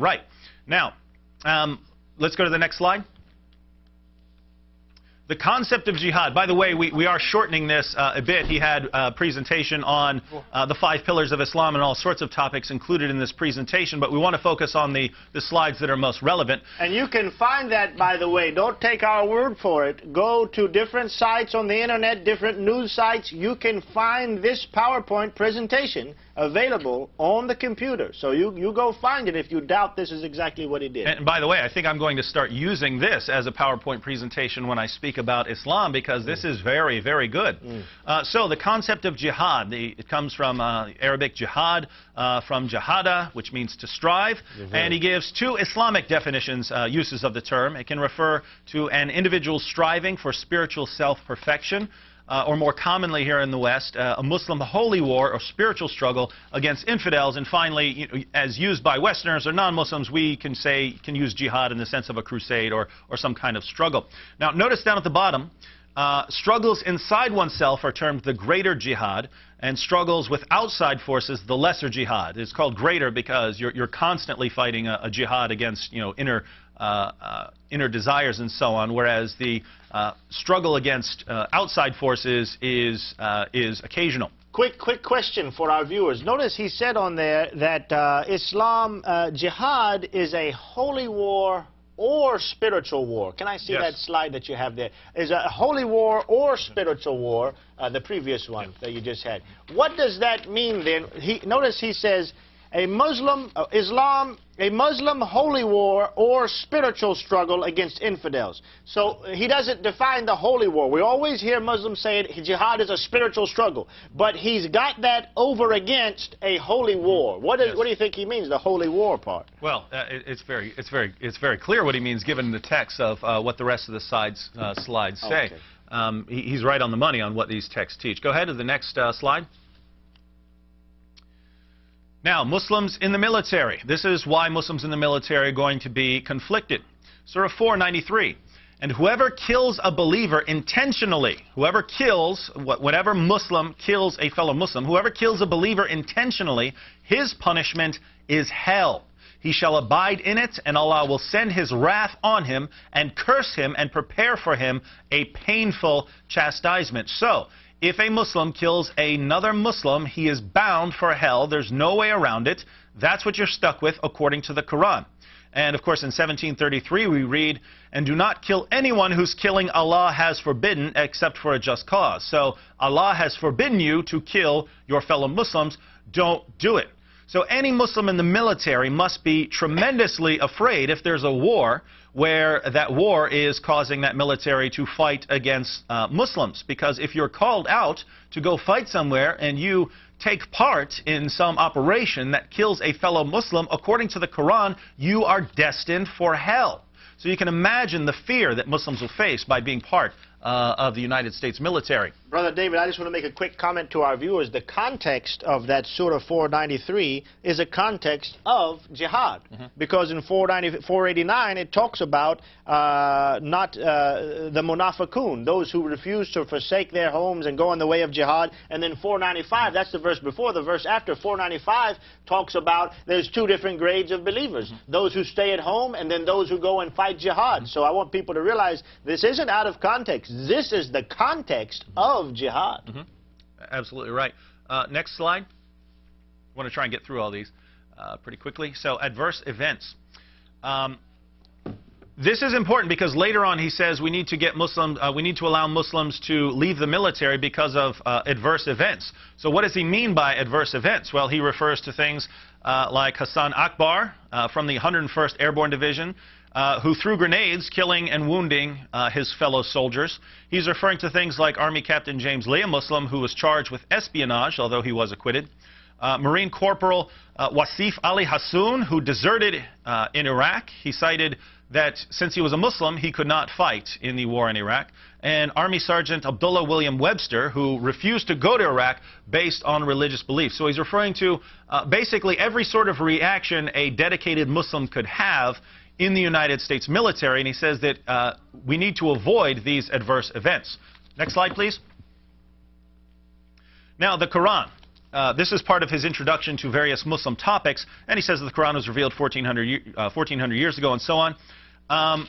right. Now, let's go to the next slide. The concept of jihad. By the way, we are shortening this a bit. He had a presentation on the 5 pillars of Islam and all sorts of topics included in this presentation, but we want to focus on the slides that are most relevant. And you can find that, by the way. Don't take our word for it. Go to different sites on the internet, different news sites. You can find this PowerPoint presentation available on the computer. So you go find it if you doubt this is exactly what he did. And by the way, I think I'm going to start using this as a PowerPoint presentation when I speak about Islam, because this is very, very good. So the concept of jihad, it comes from Arabic jihad, from jahada, which means to strive, and he gives 2 Islamic definitions, uses of the term. It can refer to an individual striving for spiritual self-perfection, or more commonly here in the West, a Muslim holy war or spiritual struggle against infidels. And finally, as used by Westerners or non-Muslims, we can use jihad in the sense of a crusade or some kind of struggle. Now, notice down at the bottom, struggles inside oneself are termed the greater jihad, and struggles with outside forces, the lesser jihad. It's called greater because you're constantly fighting a jihad against inner desires and so on, whereas the struggle against outside forces is occasional. Quick question for our viewers. Notice he said on there that Islam, jihad is a holy war or spiritual war. Can I see that slide that you have there? Is a holy war or spiritual war, the previous one that you just had. What does that mean then? Notice he says a Muslim, a Muslim holy war or spiritual struggle against infidels. So he doesn't define the holy war. We always hear Muslims say jihad is a spiritual struggle, but he's got that over against a holy war. What do you think he means, the holy war part? Well, it's very clear what he means given the text of what the rest of the slides say. Okay. He's right on the money on what these texts teach. Go ahead to the next slide. Now, Muslims in the military. This is why Muslims in the military are going to be conflicted. Surah 4:93. And whoever kills a believer intentionally, whatever Muslim kills a fellow Muslim, whoever kills a believer intentionally, his punishment is hell. He shall abide in it, and Allah will send His wrath on him and curse him and prepare for him a painful chastisement. So, if a Muslim kills another Muslim, he is bound for hell. There's no way around it. That's what you're stuck with according to the Quran. And of course in 1733 we read, and do not kill anyone whose killing Allah has forbidden except for a just cause. So Allah has forbidden you to kill your fellow Muslims. Don't do it. So any Muslim in the military must be tremendously afraid if there's a war where that war is causing that military to fight against Muslims. Because if you're called out to go fight somewhere and you take part in some operation that kills a fellow Muslim, according to the Quran, you are destined for hell. So you can imagine the fear that Muslims will face by being part of the United States military. Brother David, I just want to make a quick comment to our viewers. The context of that Surah 493 is a context of jihad. Because in 489 it talks about the munafiqun, those who refuse to forsake their homes and go in the way of jihad. And then 495, that's the verse before. The verse after 495 talks about there's 2 different grades of believers. Those who stay at home and then those who go and fight jihad. So I want people to realize this isn't out of context. This is the context of jihad. Absolutely right. Next slide. I want to try and get through all these pretty quickly. So, adverse events. This is important because later on he says we need to allow Muslims to leave the military because of adverse events. So what does he mean by adverse events? Well, he refers to things like Hassan Akbar from the 101st Airborne Division, who threw grenades, killing and wounding his fellow soldiers. He's referring to things like Army Captain James Lee, a Muslim who was charged with espionage, although he was acquitted. Marine Corporal Wasif Ali Hassoun, who deserted in Iraq. He cited that since he was a Muslim, he could not fight in the war in Iraq. And Army Sergeant Abdullah William Webster, who refused to go to Iraq based on religious beliefs. So he's referring to basically every sort of reaction a dedicated Muslim could have in the United States military, and he says that we need to avoid these adverse events. Next slide, please. Now, the Quran. This is part of his introduction to various Muslim topics, and he says that the Quran was revealed 1400 years ago and so on.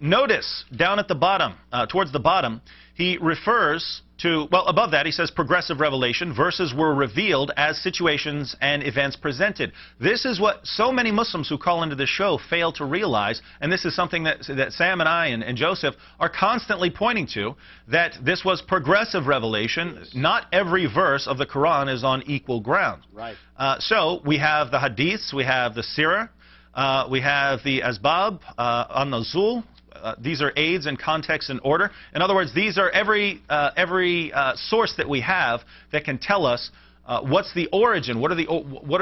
Notice down at the bottom, towards the bottom, he refers to, well, above that he says progressive revelation. Verses were revealed as situations and events presented. This is what so many Muslims who call into the show fail to realize, and this is something that Sam and I and Joseph are constantly pointing to, that this was progressive revelation. Yes. Not every verse of the Quran is on equal ground. Right. So we have the hadiths, we have the sirah, we have the asbab, an-nuzul. These are aids in context and order. In other words, these are every source that we have that can tell us what's the origin, what are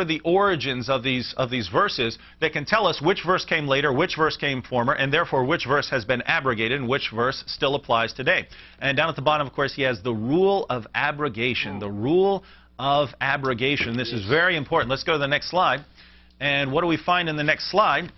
the origins of these verses that can tell us which verse came later, which verse came former, and therefore which verse has been abrogated and which verse still applies today. And down at the bottom, of course, he has the rule of abrogation. The rule of abrogation. This is very important. Let's go to the next slide. And what do we find in the next slide?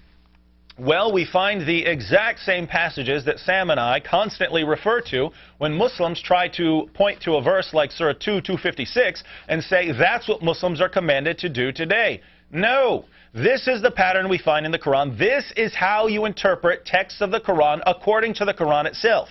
Well, we find the exact same passages that Sam and I constantly refer to when Muslims try to point to a verse like Surah 2:256 and say that's what Muslims are commanded to do today. No, this is the pattern we find in the Quran. This is how you interpret texts of the Quran according to the Quran itself.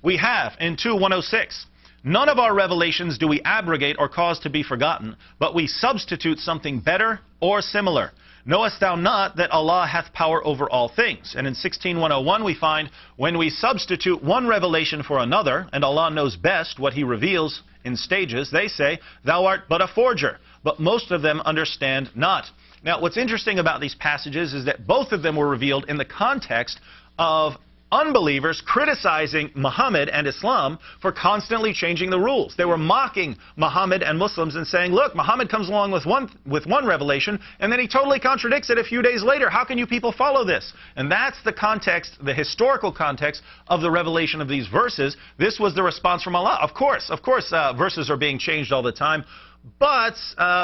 We have in 2:106, none of our revelations do we abrogate or cause to be forgotten, but we substitute something better or similar. Knowest thou not that Allah hath power over all things? And in 16:101 we find, when we substitute one revelation for another, and Allah knows best what He reveals in stages, they say, thou art but a forger. But most of them understand not. Now, what's interesting about these passages is that both of them were revealed in the context of unbelievers criticizing Muhammad and Islam for constantly changing the rules. They were mocking Muhammad and Muslims and saying, look, Muhammad comes along with one revelation and then he totally contradicts it a few days later. How can you people follow this? And that's the context, the historical context of the revelation of these verses. This was the response from Allah. Of course, verses are being changed all the time. But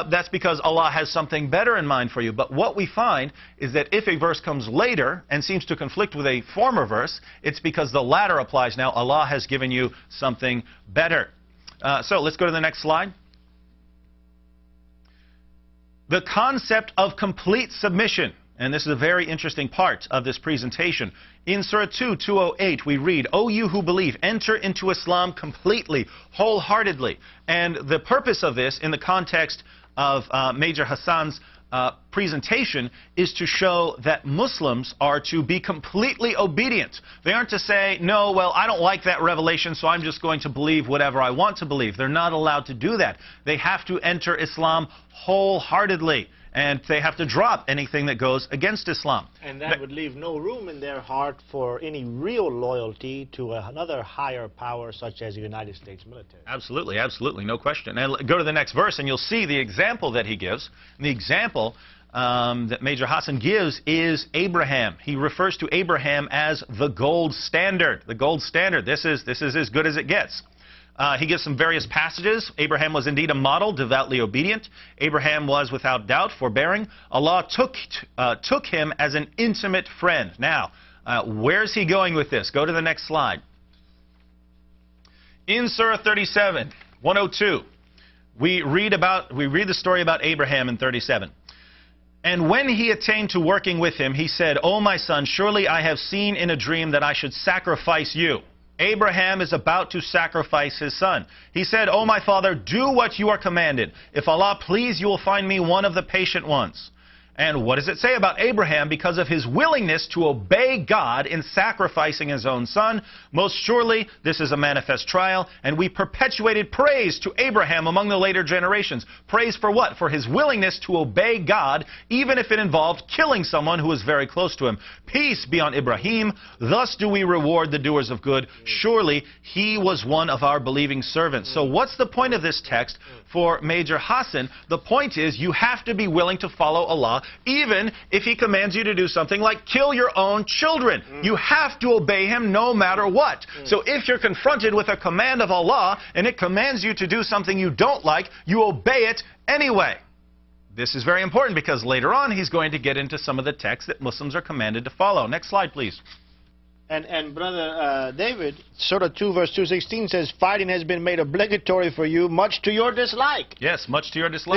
that's because Allah has something better in mind for you. But what we find is that if a verse comes later and seems to conflict with a former verse, it's because the latter applies now. Allah has given you something better. So let's go to the next slide. The concept of complete submission. And this is a very interesting part of this presentation. In Surah 2:208, we read, O you who believe, enter into Islam completely, wholeheartedly. And the purpose of this, in the context of Major Hassan's presentation, is to show that Muslims are to be completely obedient. They aren't to say, no, well, I don't like that revelation, so I'm just going to believe whatever I want to believe. They're not allowed to do that. They have to enter Islam wholeheartedly. And they have to drop anything that goes against Islam. And that would leave no room in their heart for any real loyalty to another higher power such as the United States military. Absolutely, absolutely, no question. And go to the next verse and you'll see the example that he gives. And the example that Major Hassan gives is Abraham. He refers to Abraham as the gold standard. The gold standard. This is as good as it gets. He gives some various passages. Abraham was indeed a model, devoutly obedient. Abraham was without doubt forbearing. Allah took him as an intimate friend. Now, where's he going with this? Go to the next slide. In Surah 37:102, we read the story about Abraham in 37. And when he attained to working with him, he said, O my son, surely I have seen in a dream that I should sacrifice you. Abraham is about to sacrifice his son. He said, O my father, do what you are commanded. If Allah please, you will find me one of the patient ones. And what does it say about Abraham? Because of his willingness to obey God in sacrificing his own son, most surely this is a manifest trial, and we perpetuated praise to Abraham among the later generations. Praise for what? For his willingness to obey God, even if it involved killing someone who was very close to him. Peace be on Ibrahim. Thus do we reward the doers of good. Surely he was one of our believing servants. So what's the point of this text for Major Hassan? The point is you have to be willing to follow Allah, even if He commands you to do something like kill your own children. You have to obey Him no matter what. So if you're confronted with a command of Allah and it commands you to do something you don't like, you obey it anyway. This is very important because later on he's going to get into some of the texts that Muslims are commanded to follow. Next slide, please. And Brother David, Surah 2, verse 216 says, fighting has been made obligatory for you, much to your dislike. Yes, much to your dislike.